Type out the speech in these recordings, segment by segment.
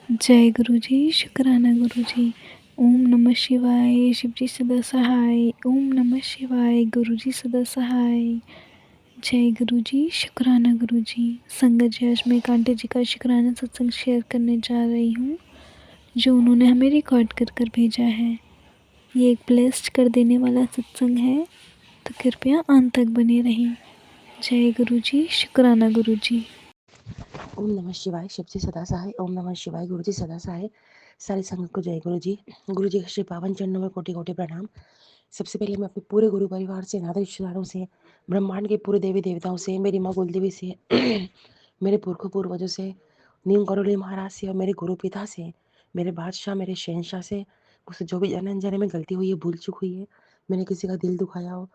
जय गुरु जी, शुक्राना गुरु जी। ओम नमः शिवाय, शिव जी सदा सहाय। ओम नमः शिवाय, गुरु जी सदा सहाय। जय गुरु जी, शुक्राना गुरु जी। संगत जी, आज मैं कांटे जी का शुक्राना सत्संग शेयर करने जा रही हूँ, जो उन्होंने हमें रिकॉर्ड कर कर भेजा है। ये एक ब्लेस्ड कर देने वाला सत्संग है, तो कृपया अंत तक बने रहें। जय गुरु जी, शुक्राना गुरु जी। ओम नमः शिवाय, शिव जी सदा सहाय। ओम नमः शिवाय, गुरु जी सदा सहाय। सारी संगत को जय गुरु जी। गुरु जी के श्री पावन चरणों में कोटि कोटि प्रणाम। सबसे पहले मैं अपने पूरे गुरु परिवार से, नाथ रिश्तेदारों से, ब्रह्मांड के पूरे देवी देवताओं से, मेरी माँ कुलदेवी से, मेरे पुरखों पूर्वजों से, नीम करोली महाराज से और मेरे गुरु पिता से, मेरे बादशाह, मेरे शहनशाह से, मुझसे जो भी जाने अनजाने में गलती हुई है, भूल चूक हुई है, मैंने किसी का दिल दुखाया हो,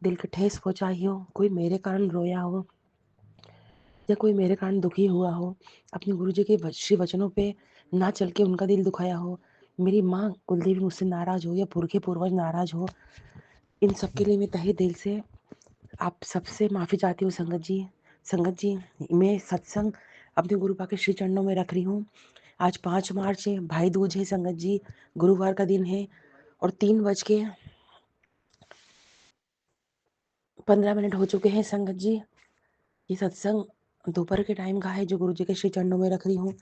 दिल को ठेस पहुँचाई हो, कोई मेरे कारण रोया हो या कोई मेरे कारण दुखी हुआ हो, अपने गुरु जी के श्री वचनों पे ना चल के उनका दिल दुखाया हो, मेरी माँ कुलदेवी मुझसे नाराज हो या पुरखे पूर्वज नाराज हो, इन सब के लिए मैं तहे दिल से आप सबसे माफ़ी चाहती हूँ संगत जी। संगत जी, मैं सत्संग अपने गुरु पा के श्री चरणों में रख रही हूँ। आज 5 मार्च है, भाई दूज है संगत जी, गुरुवार का दिन है और 3:15 हो चुके हैं संगत जी। ये सत्संग दोपहर के टाइम का है जो गुरु जी के श्री चरणों में रख रही हूँ।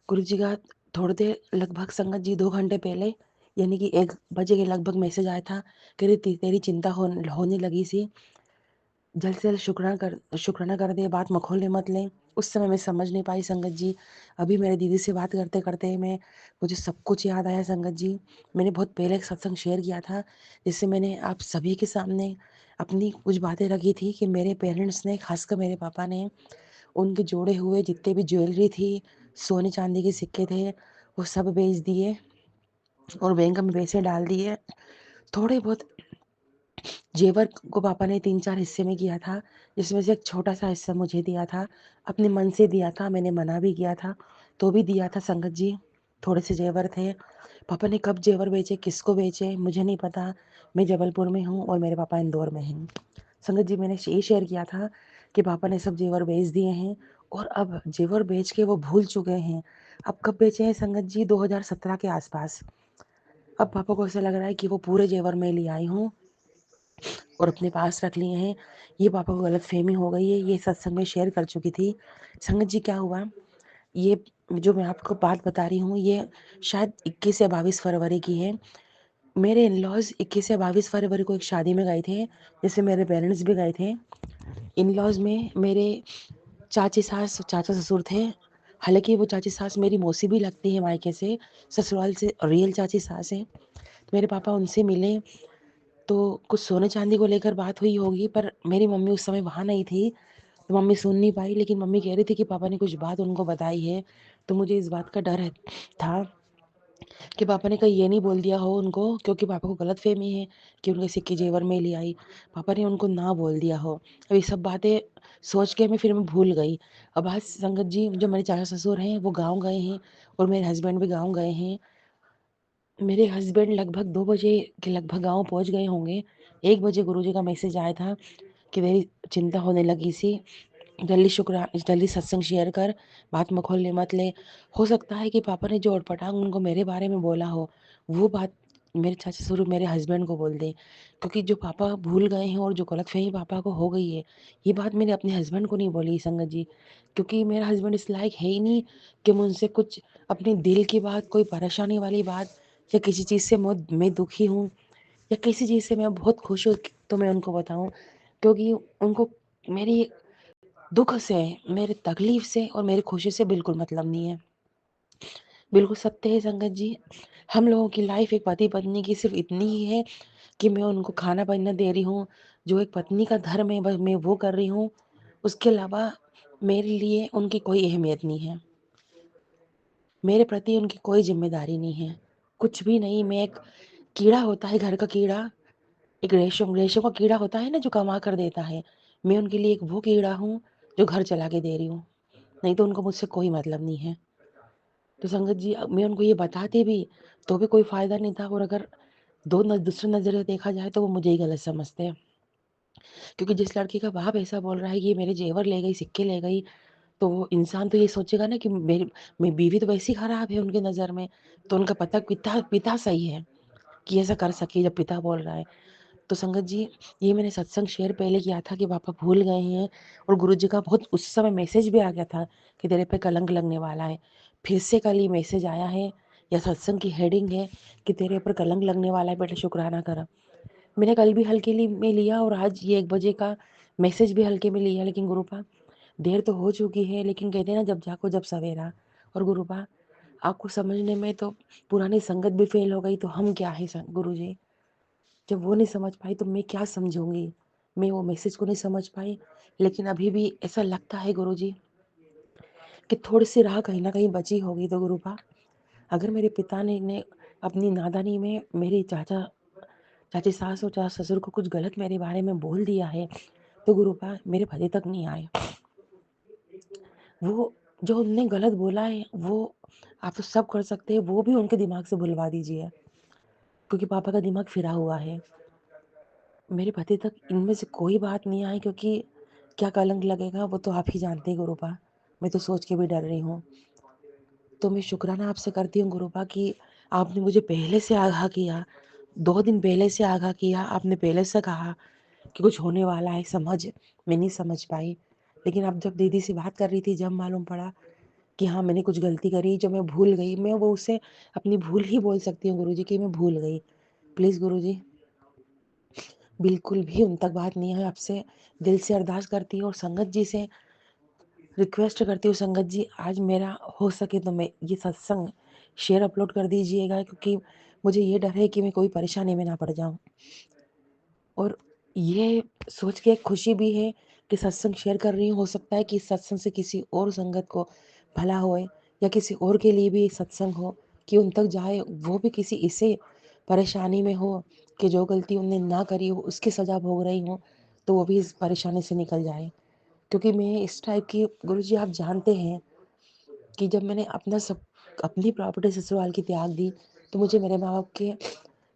गुरु जी का थोड़ी देर लगभग संगत जी 2 घंटे पहले यानी कि 1 बजे के लगभग मैसेज आया था कि तेरी चिंता होने लगी सी, जल्द से जल्द शुक्राना कर दे, बात मखौले मत लें। उस समय मैं समझ नहीं पाई संगत जी। अभी मेरे दीदी से बात करते करते मुझे सब कुछ याद आया संगत जी। मैंने बहुत पहले एक सत्संग शेयर किया था जिससे मैंने आप सभी के सामने अपनी कुछ बातें रखी थी कि मेरे पेरेंट्स ने, खासकर मेरे पापा ने, उनके जोड़े हुए जितने भी ज्वेलरी थी, सोने चांदी के सिक्के थे, वो सब बेच दिए और बैंक में पैसे डाल दिए। थोड़े बहुत जेवर को पापा ने 3-4 हिस्से में किया था, जिसमें से एक छोटा-सा हिस्सा मुझे दिया था। अपने मन से दिया था, मैंने मना भी किया था, तो भी दिया था संगत जी। थोड़े से जेवर थे। पापा ने कब जेवर बेचे, किसको बेचे, मुझे नहीं पता। मैं जबलपुर में हूँ और मेरे पापा इंदौर में हैं। संगत जी, मैंने ये शेयर किया था कि पापा ने सब जेवर बेच दिए हैं और अब जेवर बेच के वो भूल चुके हैं। अब कब बेचे हैं संगत जी? 2017 के आसपास। अब पापा को ऐसा लग रहा है कि वो पूरे जेवर मैं ले आई हूँ और अपने पास रख लिए हैं। ये पापा को गलतफ़हमी हो गई है, ये सत्संग में शेयर कर चुकी थी। संगत जी, क्या हुआ, ये जो मैं आपको बात बता रही हूँ, ये शायद 21 या 22 फरवरी की है। मेरे इन-लॉज़ 21 या 22 फरवरी को एक शादी में गए थे, जिसमें मेरे पेरेंट्स भी गए थे। इन-लॉज़ में मेरे चाची सास, चाचा ससुर थे। हालाँकि वो चाची सास मेरी मौसी भी लगती है मायके से, ससुराल से रियल चाची सास हैं। तो मेरे पापा उनसे मिले, तो कुछ सोने चांदी को लेकर बात हुई होगी, पर मेरी मम्मी उस समय वहाँ नहीं थी, तो मम्मी सुन नहीं पाई। लेकिन मम्मी कह रही थी कि पापा ने कुछ बात उनको बताई है, तो मुझे इस बात का डर था कि पापा ने कहीं ये नहीं बोल दिया हो उनको, क्योंकि पापा को गलतफ़हमी है कि उनके सिक्के जेवर में ले आई, पापा ने उनको ना बोल दिया हो। अब ये सब बातें सोच के मैं भूल गई। अब आज संगत जी, जो मेरे चाचा ससुर हैं वो गाँव गए हैं और मेरे हस्बैंड भी गाँव गए हैं। मेरे हस्बैंड लगभग 2 बजे के लगभग गाँव पहुँच गए होंगे। 1 बजे गुरुजी का मैसेज आया था कि तेरी चिंता होने लगी सी, जल्दी सत्संग शेयर कर, बात मखौल मत ले। हो सकता है कि पापा ने जो अटपटांग उनको मेरे बारे में बोला हो, वो बात मेरे चाचा ससुर मेरे हस्बैंड को बोल दें। क्योंकि जो पापा भूल गए हैं और जो गलतफ़हमी पापा को हो गई है, ये बात मैंने अपने हस्बैंड को नहीं बोली संगत जी। क्योंकि मेरा हस्बैंड इस लायक है ही नहीं कि मुझसे कुछ अपने दिल की बात, कोई परेशानी वाली बात या किसी चीज़ से मैं दुखी हूँ या किसी चीज़ से मैं बहुत खुश हूँ तो मैं उनको बताऊँ। क्योंकि उनको मेरी दुःख से, मेरे तकलीफ़ से और मेरी खुशी से बिल्कुल मतलब नहीं है। बिल्कुल सत्य है संगत जी। हम लोगों की लाइफ़ एक पति-पत्नी की सिर्फ़ इतनी ही है कि मैं उनको खाना-पीना दे रही हूँ, जो एक पत्नी का धर्म है बस मैं वो कर रही हूँ। उसके अलावा मेरे लिए उनकी कोई अहमियत नहीं है। मेरे प्रति उनकी कोई ज़िम्मेदारी नहीं है, कुछ भी नहीं। मैं एक कीड़ा होता है, घर का कीड़ा, एक रेशम का कीड़ा होता है ना जो कमा कर देता है, मैं उनके लिए एक वो कीड़ा हूँ जो घर चला के दे रही हूँ, नहीं तो उनको मुझसे कोई मतलब नहीं है। तो संगत जी, मैं उनको ये बताती भी तो भी कोई फ़ायदा नहीं था और अगर दूसरे नज़रिए देखा जाए तो वो मुझे ही गलत समझते हैं। क्योंकि जिस लड़की का बाप ऐसा बोल रहा है कि मेरे जेवर ले गई, सिक्के ले गई, तो वो इंसान तो ये सोचेगा ना कि मेरी बीवी तो वैसी खराब है उनकी नज़र में, तो उनका पिता पिता सही है कि ऐसा कर सके जब पिता बोल रहा है। तो संगत जी, ये मैंने सत्संग शेयर पहले किया था कि पापा भूल गए हैं, और गुरुजी का बहुत उस समय मैसेज भी आ गया था कि तेरे पे कलंक लगने वाला है। फिर से कल ये मैसेज आया है, या सत्संग की हेडिंग है कि तेरे ऊपर कलंक लगने वाला है बेटा, शुक्राना कर। मैंने कल भी हल्के में लिया और आज ये 1 बजे का मैसेज भी हल्के में लिया, लेकिन गुरुपा देर तो हो चुकी है, लेकिन कहते हैं ना जब जाको जब सवेरा। और गुरुपा आपको समझने में तो पुरानी संगत भी फेल हो गई, तो हम क्या है गुरुजी। जब वो नहीं समझ पाई तो मैं क्या समझूंगी। मैं वो मैसेज को नहीं समझ पाई, लेकिन अभी भी ऐसा लगता है गुरुजी कि थोड़ी सी राह कहीं ना कहीं बची होगी। तो गुरुपा अगर मेरे पिता ने अपनी नादानी में मेरी चाची सास और चाचा ससुर को कुछ गलत मेरे बारे में बोल दिया है, तो गुरुपा मेरे पति तक नहीं आए। वो जो उनने गलत बोला है वो आप तो सब कर सकते हैं, वो भी उनके दिमाग से भुलवा दीजिए, क्योंकि पापा का दिमाग फिरा हुआ है। मेरे पति तक इनमें से कोई बात नहीं आई, क्योंकि क्या कलंक लगेगा वो तो आप ही जानते हैं गुरुपा। मैं तो सोच के भी डर रही हूँ। तो मैं शुक्राना आपसे करती हूँ गुरुपा कि आपने मुझे पहले से आगाह किया, 2 दिन पहले से आगाह किया। आपने पहले से कहा कि कुछ होने वाला है, मैं नहीं समझ पाई। लेकिन अब जब दीदी से बात कर रही थी, जब मालूम पड़ा कि हाँ मैंने कुछ गलती करी जो मैं भूल गई, मैं वो उसे अपनी भूल ही बोल सकती हूँ गुरुजी कि मैं भूल गई। प्लीज़ गुरुजी बिल्कुल भी उन तक बात नहीं है। आपसे दिल से अरदास करती हूँ और संगत जी से रिक्वेस्ट करती हूँ, संगत जी आज मेरा हो सके तो मैं ये सत्संग शेयर अपलोड कर दीजिएगा, क्योंकि मुझे ये डर है कि मैं कोई परेशानी में ना पड़ जाऊँ। और ये सोच के एक खुशी भी है कि सत्संग शेयर कर रही हूँ। हो सकता है कि इस सत्संग से किसी और संगत को भला होए, या किसी और के लिए भी सत्संग हो कि उन तक जाए, वो भी किसी इसे परेशानी में हो कि जो गलती उनने ना करी हो उसकी सज़ा भोग रही हो, तो वो भी इस परेशानी से निकल जाए। क्योंकि मैं इस टाइप की, गुरुजी आप जानते हैं कि जब मैंने अपनी प्रॉपर्टी ससुराल की त्याग दी, तो मुझे मेरे माँ बाप के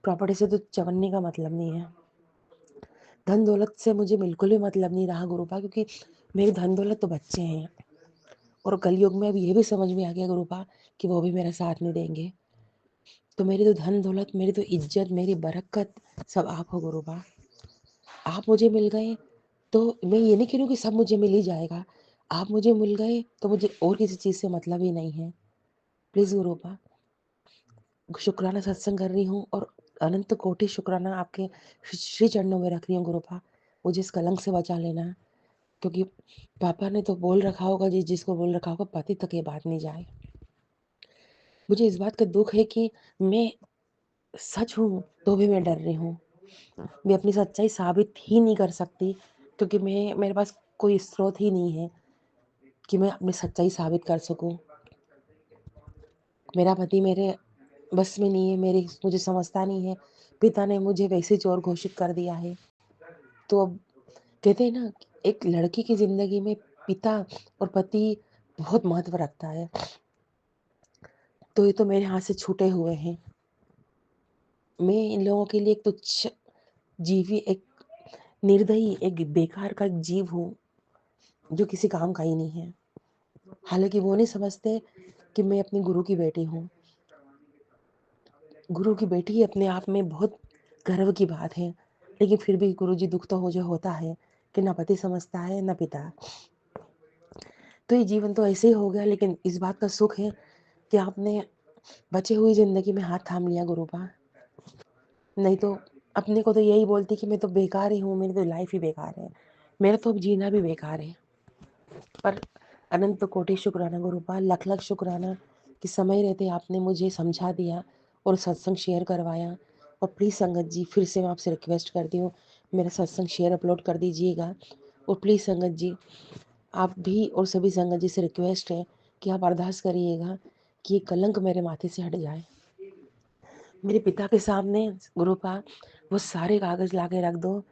प्रॉपर्टी से तो चवन्ने का मतलब नहीं है। धन दौलत से मुझे बिल्कुल भी मतलब नहीं रहा गुरुपा, क्योंकि मेरी धन दौलत तो बच्चे हैं, और कलयुग में अब ये भी समझ में आ गया गुरुपा कि वो भी मेरा साथ नहीं देंगे। तो मेरी तो धन दौलत, मेरी तो इज्जत, मेरी बरकत सब आप हो गुरुपा। आप मुझे मिल गए तो मैं ये नहीं कह रही हूँ कि सब मुझे मिल ही जाएगा। आप मुझे मिल गए तो मुझे और किसी चीज़ से मतलब ही नहीं है। प्लीज़ गुरुपा शुक्राना सत्संग कर रही हूँ, और अनंत कोटि शुक्राना आपके श्री चरणों में रख रही हूँ गुरुपा। मुझे इस कलंक से बचा लेना, क्योंकि पापा ने तो बोल रखा होगा, जिसको बोल रखा होगा पति तक ये बात नहीं जाए। मुझे इस बात का दुख है कि मैं सच हूँ तो भी मैं डर रही हूँ। मैं अपनी सच्चाई साबित ही नहीं कर सकती, क्योंकि मेरे पास कोई स्रोत ही नहीं है कि मैं अपनी सच्चाई साबित कर सकूँ। मेरा पति मेरे बस में नहीं है, मुझे समझता नहीं है। पिता ने मुझे वैसे चोर घोषित कर दिया है। तो अब कहते हैं ना, एक लड़की की ज़िंदगी में पिता और पति बहुत महत्व रखता है। तो ये तो मेरे हाथ से छूटे हुए हैं। मैं इन लोगों के लिए एक तुच्छ जीवी, एक निर्दयी, एक बेकार का जीव हूँ, जो किसी काम का ही नहीं है। हालाँकि वो नहीं समझते कि मैं अपनी गुरु की बेटी हूँ। गुरु की बेटी अपने आप में बहुत गर्व की बात है, लेकिन फिर भी गुरुजी दुःख तो मुझे होता है कि ना पति समझता है, ना पिता। तो ये जीवन तो ऐसे ही हो गया, लेकिन इस बात का सुख है कि आपने बची हुई ज़िंदगी में हाथ थाम लिया गुरुपा। नहीं तो अपने को तो यही बोलती कि मैं तो बेकार ही हूँ, मेरी तो लाइफ ही बेकार है। मेरा तो अब जीना भी बेकार है। पर अनंत कोटि शुक्राना गुरुपा, लख लख शुक्राना कि समय रहते आपने मुझे समझा दिया और सत्संग शेयर करवाया। और प्लीज़ संगत जी, फिर से मैं आपसे रिक्वेस्ट करती हूँ, मेरा सत्संग शेयर अपलोड कर दीजिएगा। और प्लीज़ संगत जी, आप भी और सभी संगत जी से रिक्वेस्ट है कि आप अरदास करिएगा कि ये कलंक मेरे माथे से हट जाए। मेरे पिता के सामने गुरुपा वो सारे कागज़ ला के रख दो,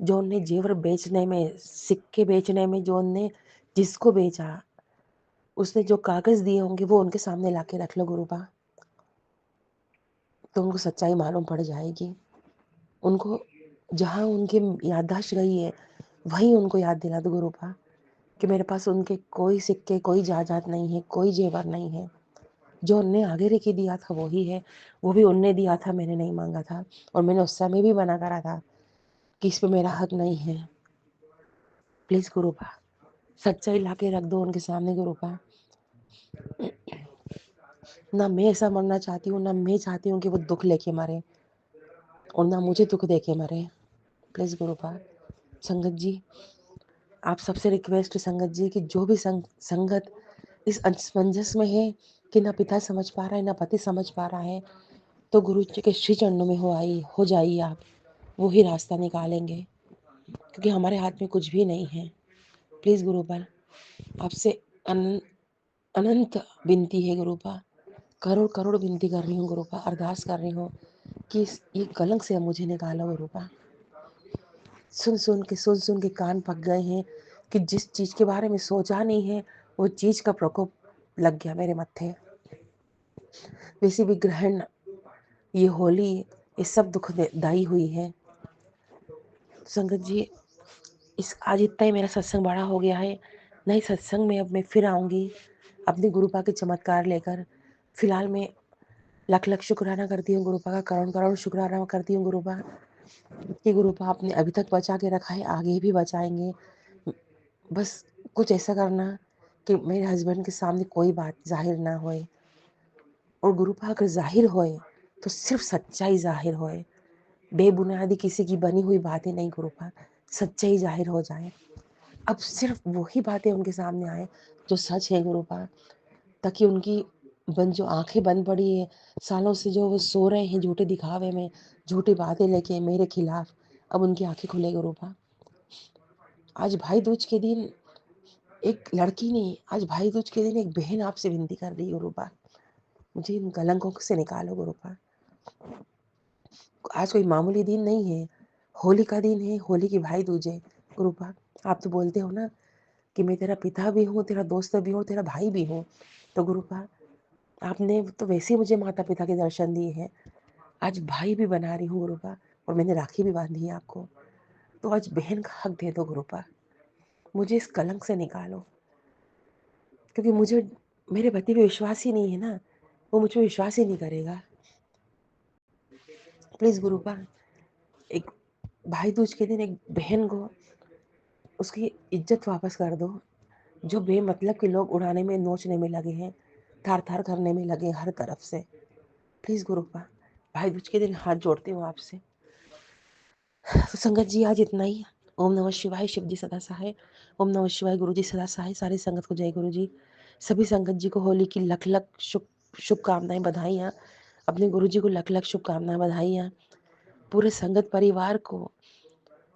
जो उनने जेवर बेचने में, सिक्के बेचने में, जो उनने जिसको बेचा, उसने जो कागज़ दिए होंगे वो उनके सामने लाके रख लो गुरुपा। तो उनको सच्चाई मालूम पड़ जाएगी। उनको जहाँ उनकी याददाश्त गई है, वहीं उनको याद दिला दो गुरुपा। कि मेरे पास उनके कोई सिक्के, कोई जायदाद नहीं है, कोई जेवर नहीं है। जो उनने आगे रख के दिया था वो ही है, वो भी उनने दिया था, मैंने नहीं माँगा था। और मैंने उस समय भी मना करा था कि इस पे मेरा हक नहीं है। प्लीज़ गुरुपा, सच्चाई ला के रख दो उनके सामने गुरुपा। ना मैं ऐसा मरना चाहती हूँ, ना मैं चाहती हूँ कि वो दुःख लेके मरे और ना मुझे दुःख दे के मरे। प्लीज़ गुरुपा। संगत जी, आप सबसे रिक्वेस्ट है संगत जी कि जो भी संगत इस असमंजस में है कि ना पिता समझ पा रहा है, ना पति समझ पा रहा है, तो गुरु जी के श्री चरणों में हो जाइए आप। वो ही रास्ता निकालेंगे, क्योंकि हमारे हाथ में कुछ भी नहीं है। प्लीज़ गुरुपाल, आपसे अनंत विनती है गुरुपा, करोड़ करोड़ विनती कर रही हूँ गुरुपा, अरदास कर रही हूँ कि ये कलंक से मुझे निकालो गुरुपा। सुन सुन के कान पक गए हैं कि जिस चीज़ के बारे में सोचा नहीं है वो चीज़ का प्रकोप लग गया मेरे मत्थे। वैसे भी ग्रहण, ये होली, ये सब दुखदाई हुई है। संगत जी, इस आज इतना ही मेरा सत्संग बड़ा हो गया है। नए सत्संग में अब मैं फिर आऊँगी अपने गुरुपा के चमत्कार लेकर। फिलहाल मैं लख लख शुक्राना करती हूँ गुरुपा का, करोड़ करोड़ शुक्राना करती हूँ गुरुपा कि गुरुपा आपने अभी तक बचा के रखा है, आगे भी बचाएंगे। बस कुछ ऐसा करना कि मेरे हस्बैंड के सामने कोई बात जाहिर ना होए, और गुरुपा अगर जाहिर होए तो सिर्फ सच्चाई जाहिर होए, बेबुनियादी किसी की बनी हुई बातें नहीं गुरुपा, सच्चाई जाहिर हो जाए। अब सिर्फ वही बातें उनके सामने आए जो सच है गुरुपा, ताकि उनकी जो आंखें बंद पड़ी है सालों से, जो वो सो रहे हैं झूठे दिखावे में, झूठी बातें लेके मेरे खिलाफ, अब उनकी आंखें खुले गुरुपा। आज भाई दूज के दिन एक लड़की ने, आज भाई दूज के दिन एक बहन आपसे विनती कर रही है गुरुपा, मुझे इन कलंकों से निकालो गुरुपा। आज कोई मामूली दिन नहीं है, होली का दिन है, होली की भाई दूज है गुरुपा। आप तो बोलते हो ना कि मैं तेरा पिता भी हूँ, तेरा दोस्त भी हूँ, तेरा भाई भी हूँ, तो गुरुपा आपने तो वैसे ही मुझे माता पिता के दर्शन दिए हैं, आज भाई भी बना रही हूँ गुरुपा, और मैंने राखी भी बांधी है आपको, तो आज बहन का हक दे दो गुरुपा, मुझे इस कलंक से निकालो। क्योंकि मुझे मेरे पति पे विश्वास ही नहीं है ना, वो मुझ पे विश्वास ही नहीं करेगा। प्लीज़ गुरुपा, एक भाई दूज के दिन एक बहन को उसकी इज्जत वापस कर दो, जो बेमतलब के लोग उड़ाने में, नोचने में लगे हैं, थार थार करने में लगे हर तरफ से। प्लीज़ गुरुपा, भाई दूज के दिन हाथ जोड़ती हूँ आपसे। तो संगत जी, आज इतना ही। ओम नमः शिवाय, शिव जी सदा सहाय। ओम नमः शिवाय, गुरु जी सदा सहाय। सारी संगत को जय गुरु जी। सभी संगत जी को होली की लख लख शुभकामनाएं, बधाइयाँ। अपने गुरु जी को लख लख शुभकामनाएं, बधाइयाँ। पूरे संगत परिवार को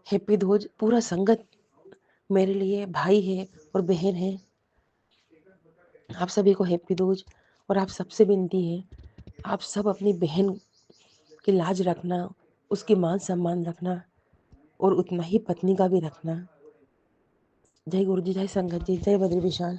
हैप्पी दूज। पूरा संगत मेरे लिए भाई है और बहन है। आप सभी को हैप्पी दूज। और आप सबसे विनती है, आप सब अपनी बहन की लाज रखना, उसकी मान सम्मान रखना, और उतना ही पत्नी का भी रखना। जय गुरु जी, जय संगत जी, जय बद्री विशाल।